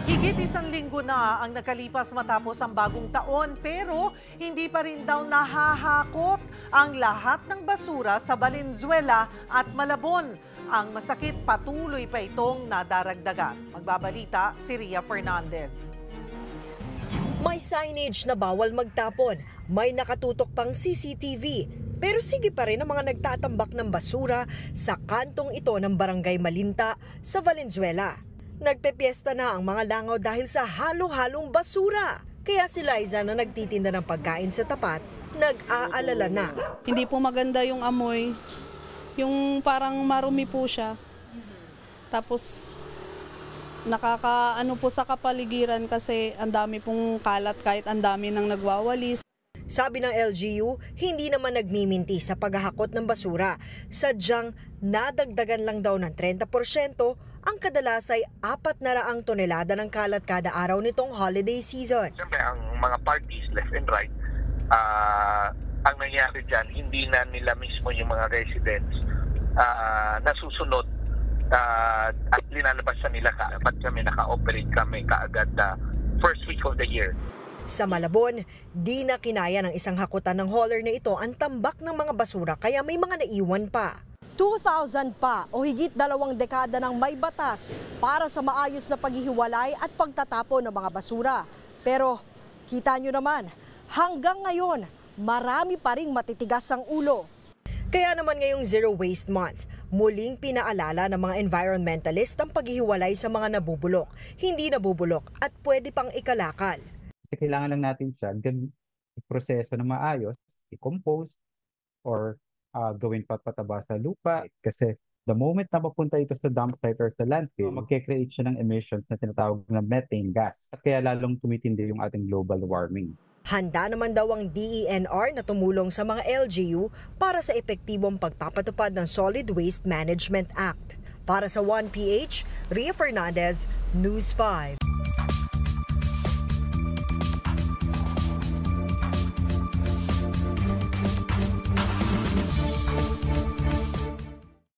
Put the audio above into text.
Higit isang linggo na ang nakalipas matapos ang bagong taon pero hindi pa rin daw nahahakot ang lahat ng basura sa Valenzuela at Malabon. Ang masakit, patuloy pa itong nadaragdagan. Magbabalita si Ria Fernandez. May signage na bawal magtapon, may nakatutok pang CCTV, pero sige pa rin ang mga nagtatambak ng basura sa kantong ito ng Barangay Malinta sa Valenzuela. Nagpepiesta na ang mga langaw dahil sa halo-halong basura. Kaya si Liza na nagtitinda ng pagkain sa tapat, nag-aalala na. Hindi po maganda yung amoy, yung parang marumi po siya. Tapos nakakaano po sa kapaligiran kasi ang dami pong kalat kahit ang dami nang nagwawalis. Sabi ng LGU, hindi naman nagmiminti sa paghahakot ng basura. Sadyang nadagdagan lang daw ng 30%, ang kadalas ay 400 tonelada ng kalat kada araw nitong holiday season. Siyempre, ang mga parties left and right, ang nangyari dyan, hindi na nila mismo yung mga residents nasusunod at linalabasan nila kaagad kami, naka-operate kami kaagad first week of the year. Sa Malabon, di na kinaya ng isang hakutan ng hauler na ito ang tambak ng mga basura kaya may mga naiwan pa. 2,000 pa o higit 2 dekada ng may batas para sa maayos na paghihiwalay at pagtatapon ng mga basura. Pero kita nyo naman, hanggang ngayon, marami pa ring matitigas ang ulo. Kaya naman ngayong Zero Waste Month, muling pinaalala ng mga environmentalist ang paghihiwalay sa mga nabubulok, hindi nabubulok at pwede pang ikalakal. Kasi kailangan lang natin siya proseso na maayos, i-compose or gawin pataba sa lupa. Kasi the moment na mapunta ito sa dump site or sa landfill, magke-create siya ng emissions na tinatawag na methane gas. At kaya lalong tumitindi yung ating global warming. Handa naman daw ang DENR na tumulong sa mga LGU para sa epektibong pagpapatupad ng Solid Waste Management Act. Para sa 1PH, Ria Fernandez, News 5.